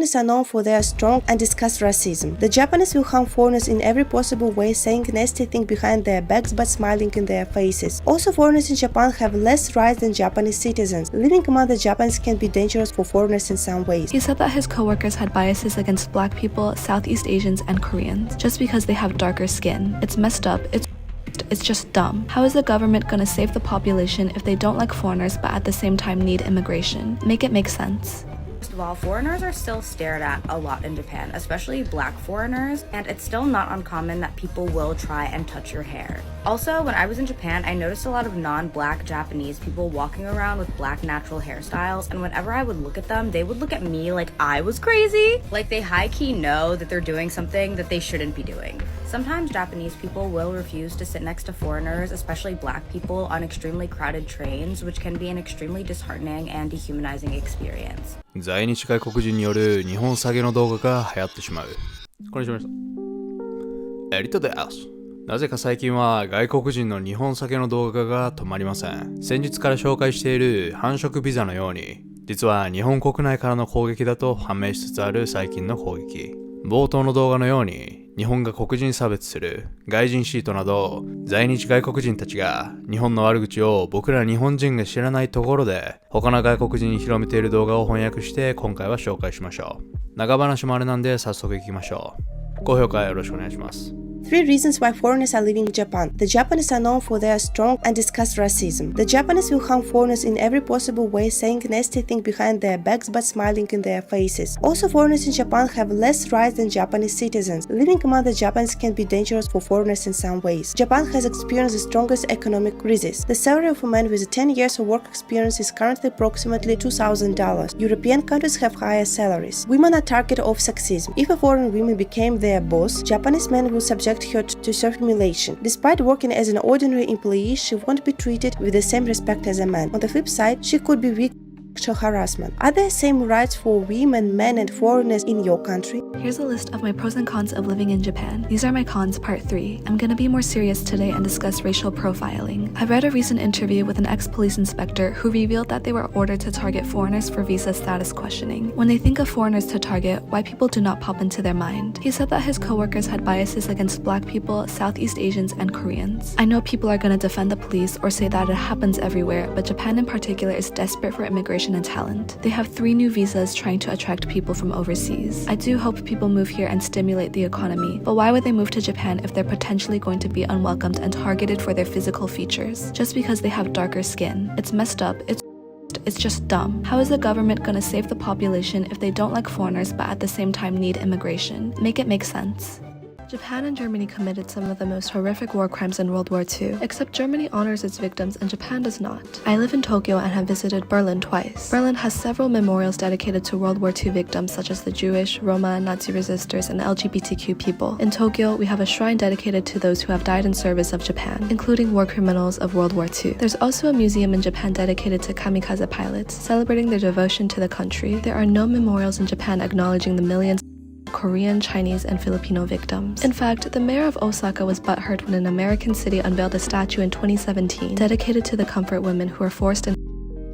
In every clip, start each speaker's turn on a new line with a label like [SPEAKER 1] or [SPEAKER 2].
[SPEAKER 1] Japanese are known for their strong and discussed racism. The Japanese will harm foreigners in every possible way, saying nasty things behind their backs but smiling in their faces. Also, foreigners in Japan have less rights than Japanese citizens. Living among the Japanese can be dangerous for foreigners in some ways.
[SPEAKER 2] He said that his co-workers had biases against black people, Southeast Asians, and Koreans, just because they have darker skin. It's messed up. It's just dumb. How is the government gonna save the population if they don't like foreigners but at the same time need immigration? Make it make sense.
[SPEAKER 3] First of all, foreigners are still stared at a lot in Japan, especially black foreigners, and it's still not uncommon that people will try and touch your hair. Also, when I was in Japan, I noticed a lot of non-black Japanese people walking around with black natural hairstyles, and whenever I would look at them, they would look at me like I was crazy. Like they high-key know that they're doing something that they shouldn't be doing. Sometimes Japanese people will refuse to sit next to foreigners, especially black people, on extremely crowded trains, which can be an extremely disheartening and dehumanizing experience.
[SPEAKER 4] 在日外国人による日本下げの動画が流行ってしまう。こんにちは皆さん。エリトです。なぜか最近は外国人の日本下げの動画が止まりません。先日から紹介している繁殖ビザのように、実は日本国内からの攻撃だと判明しつつある最近の攻撃。冒頭の動画のように、日本が黒人差別する外人シートなど在日外国人たちが日本の悪口を僕ら日本人が知らないところで他の外国人に広めている動画を翻訳して今回は紹介しましょう。長話もあれなんで早速いきましょう。高評価よろしくお願いします。
[SPEAKER 1] 3 reasons why foreigners are leaving Japan. The Japanese are known for their strong and discussed racism. The Japanese will harm foreigners in every possible way, saying nasty things behind their backs but smiling in their faces. Also, foreigners in Japan have less rights than Japanese citizens. Living among the Japanese can be dangerous for foreigners in some ways. Japan has experienced the strongest economic crisis. The salary of a man with 10 years of work experience is currently approximately $2,000. European countries have higher salaries. Women are target of sexism. If a foreign woman became their boss, Japanese men will subject her to self-humiliation. Despite working as an ordinary employee, she won't be treated with the same respect as a man. On the flip side, she could be victim of sexual harassment. Are there same rights for women, men, and foreigners in your country?
[SPEAKER 2] Here's a list of my pros and cons of living in Japan. These are my cons, part 3. I'm gonna be more serious today and discuss racial profiling. I read a recent interview with an ex-police inspector who revealed that they were ordered to target foreigners for visa status questioning. When they think of foreigners to target, white people do not pop into their mind. He said that his co-workers had biases against black people, Southeast Asians, and Koreans. I know people are gonna defend the police or say that it happens everywhere, but Japan in particular is desperate for immigration and talent. They have 3 new visas trying to attract people from overseas. I do hope people move here and stimulate the economy, but why would they move to Japan if they're potentially going to be unwelcomed and targeted for their physical features just because they have darker skin? It's messed up. It's just dumb. How is the government gonna save the population if they don't like foreigners but at the same time need immigration? Make it make sense. Japan and Germany committed some of the most horrific war crimes in World War II, except Germany honors its victims and Japan does not. I live in Tokyo and have visited Berlin twice. Berlin has several memorials dedicated to World War II victims such as the Jewish, Roma, Nazi resistors, and LGBTQ people. In Tokyo, we have a shrine dedicated to those who have died in service of Japan, including war criminals of World War II. There's also a museum in Japan dedicated to kamikaze pilots, celebrating their devotion to the country. There are no memorials in Japan acknowledging the millions Korean, Chinese, and Filipino victims. In fact, the mayor of Osaka was butthurt when an American city unveiled a statue in 2017 dedicated to the comfort women who were forced into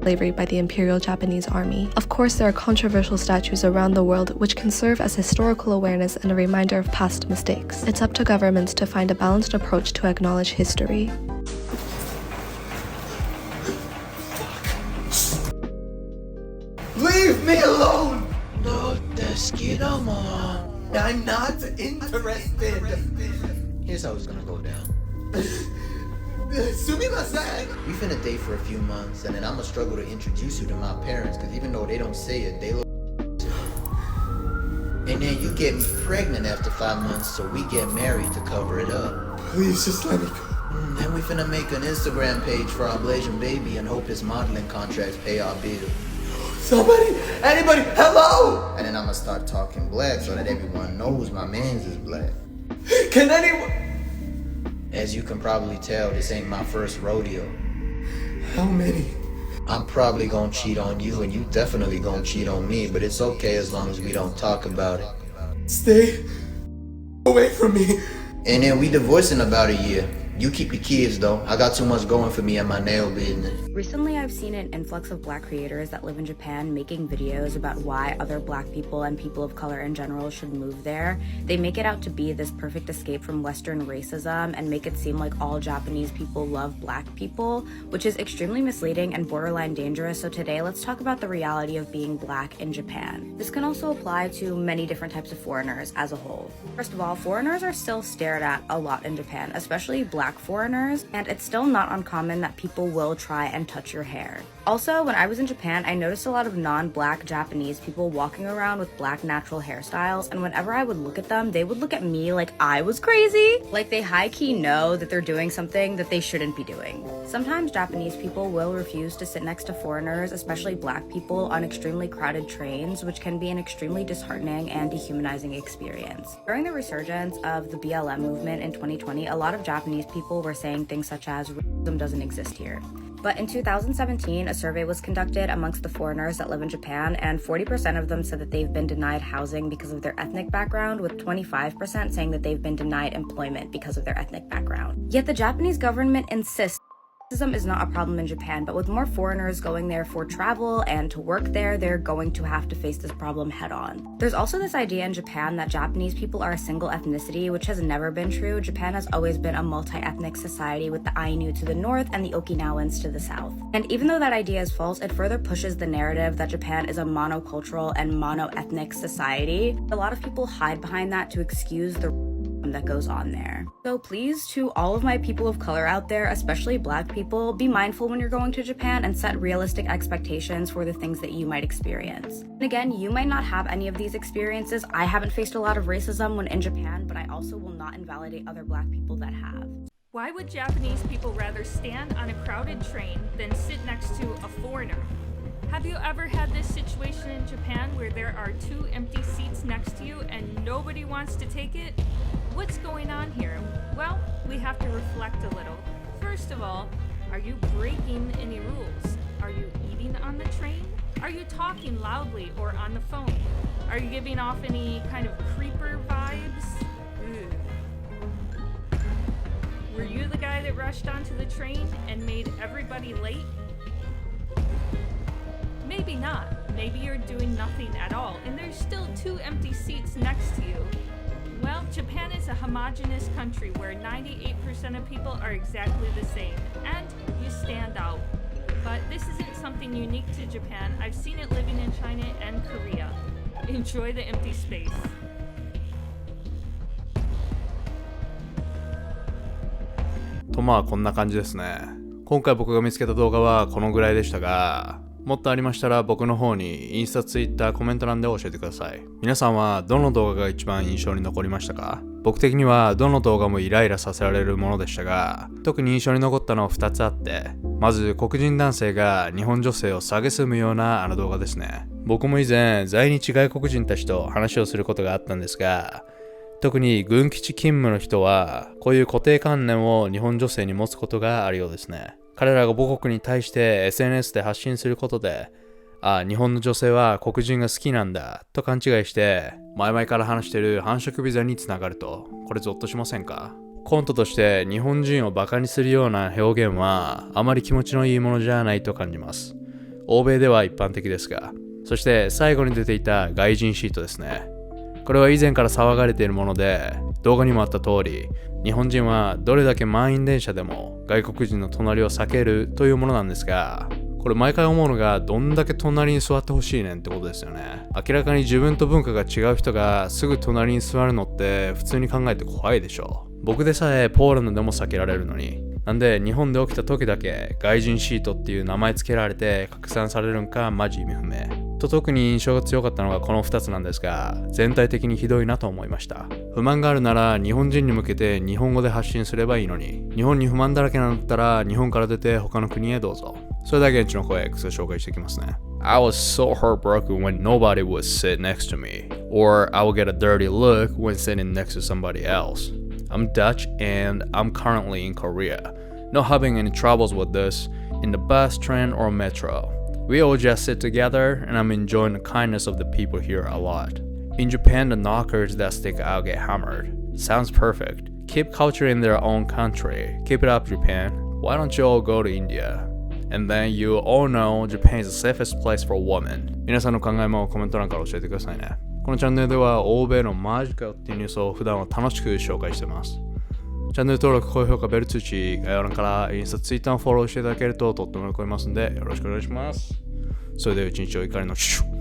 [SPEAKER 2] slavery by the Imperial Japanese Army. Of course, there are controversial statues around the world which can serve as historical awareness and a reminder of past mistakes. It's up to governments to find a balanced approach to acknowledge history.
[SPEAKER 5] Leave me alone! No mosquito more. I'm not interested. Here's how it's gonna go down. Sumimasen! We finna date for a few months, and then I'ma struggle to introduce you to my parents, cause even though they don't say it, they look. And then you get me pregnant after 5 months, so we get married to cover it up. Please just let me go. Then we finna make an Instagram page for our Blasian baby and hope his modeling contracts pay our bill. Somebody, anybody, hello! And then I'ma start talking black so that everyone knows my man's is black. Can anyone? As you can probably tell, this ain't my first rodeo. How many? I'm probably gonna cheat on you and you definitely gonna cheat on me, but it's okay as long as we don't talk about it. Stay away from me. And then we divorce in about a year. You keep your kids though. I got too much going for me and my nail business.
[SPEAKER 3] Recently, I've seen an influx of black creators that live in Japan making videos about why other black people and people of color in general should move there. They make it out to be this perfect escape from Western racism and make it seem like all Japanese people love black people, which is extremely misleading and borderline dangerous. So today, let's talk about the reality of being black in Japan. This can also apply to many different types of foreigners as a whole. First of all, foreigners are still stared at a lot in Japan, especially black foreigners, and it's still not uncommon that people will try and touch your hair. Also, when I was in Japan, I noticed a lot of non-black Japanese people walking around with black natural hairstyles, and whenever I would look at them, they would look at me like I was crazy. Like they high-key know that they're doing something that they shouldn't be doing. Sometimes Japanese people will refuse to sit next to foreigners, especially black people, on extremely crowded trains, which can be an extremely disheartening and dehumanizing experience. During the resurgence of the BLM movement in 2020, a lot of Japanese people were saying things such as racism doesn't exist here. But in 2017, a survey was conducted amongst the foreigners that live in Japan, and 40% of them said that they've been denied housing because of their ethnic background, with 25% saying that they've been denied employment because of their ethnic background. Yet the Japanese government insists racism is not a problem in Japan, but with more foreigners going there for travel and to work there, they're going to have to face this problem head on. There's also this idea in Japan that Japanese people are a single ethnicity, which has never been true. Japan has always been a multi-ethnic society with the Ainu to the north and the Okinawans to the south. And even though that idea is false, it further pushes the narrative that Japan is a monocultural and mono-ethnic society. A lot of people hide behind that to excuse the that goes on there. So please, to all of my people of color out there, especially black people, be mindful when you're going to Japan and set realistic expectations for the things that you might experience. And again, you might not have any of these experiences. I haven't faced a lot of racism when in Japan, but I also will not invalidate other black people that have.
[SPEAKER 6] Why would Japanese people rather stand on a crowded train than sit next to a foreigner? Have you ever had this situation in Japan where there are two empty seats next to you and nobody wants to take it? What's going on here? Well, we have to reflect a little. First of all, are you breaking any rules? Are you eating on the train? Are you talking loudly or on the phone? Are you giving off any kind of creeper vibes? Ugh. Were you the guy that rushed onto the train and made everybody late? Maybe not. Maybe you're doing nothing at all, and there's still two empty seats next to you. Well, Japan is a homogenous country where 98% of people are exactly the same, and you stand out. But this isn't something unique to Japan. I've seen it living in China and Korea. Enjoy the empty space.
[SPEAKER 4] とまあこんな感じですね。今回僕が見つけた動画はこのぐらいでしたが、もっとありましたら僕の方にインスタ、ツイッター、コメント欄で教えてください。皆さんはどの動画が一番印象に残りましたか？僕的にはどの動画もイライラさせられるものでしたが、特に印象に残ったのは2つあって、まず黒人男性が日本女性を蔑むようなあの動画ですね。僕も以前在日外国人たちと話をすることがあったんですが、特に軍基地勤務の人はこういう固定観念を日本女性に持つことがあるようですね。彼らが母国に対して SNS で発信することで、日本の女性は黒人が好きなんだと勘違いして、前々から話している繁殖ビザにつながると、これゾッとしませんか？コントとして日本人をバカにするような表現はあまり気持ちのいいものじゃないと感じます。欧米では一般的ですが、そして最後に出ていた外人シートですね。これは以前から騒がれているもので、動画にもあった通り、日本人はどれだけ満員電車でも外国人の隣を避けるというものなんですが、これ毎回思うのがどんだけ隣に座ってほしいねんってことですよね。明らかに自分と文化が違う人がすぐ隣に座るのって普通に考えて怖いでしょ。僕でさえポーランドでも避けられるのに、なんで日本で起きた時だけ外人シートっていう名前つけられて拡散されるんかマジ意味不明。と特に印象が強かったのがこの2つなんですが、全体的にひどいなと思いました。不満があるなら日本人に向けて日本語で発信すればいいのに、日本に不満だらけなんだったら日本から出て他の国へどうぞ。それでは現地の声、紹介していきますね。I was so heartbroken when nobody would sit next to me, or I would get a dirty look when sitting next to somebody else. I'm Dutch and I'm currently in Korea. Not having any troubles with this in the bus, train, or metro. We all just sit together and I'm enjoying the kindness of the people here a lot. In Japan, the knockers that stick out get hammered. Sounds perfect. Keep culture in their own country. Keep it up, Japan. Why don't you all go to India? And then you all know Japan is the safest place for women. 皆さんの考えもコメント欄から教えてくださいね。このチャンネルでは欧米のマジかっていうニュースを普段は楽しく紹介してます。チャンネル登録、高評価、ベル通知、概要欄からインスタ、ツイッターのフォローしていただけるととっても喜びますのでよろしくお願いします。それでは一日お怒りのシュッ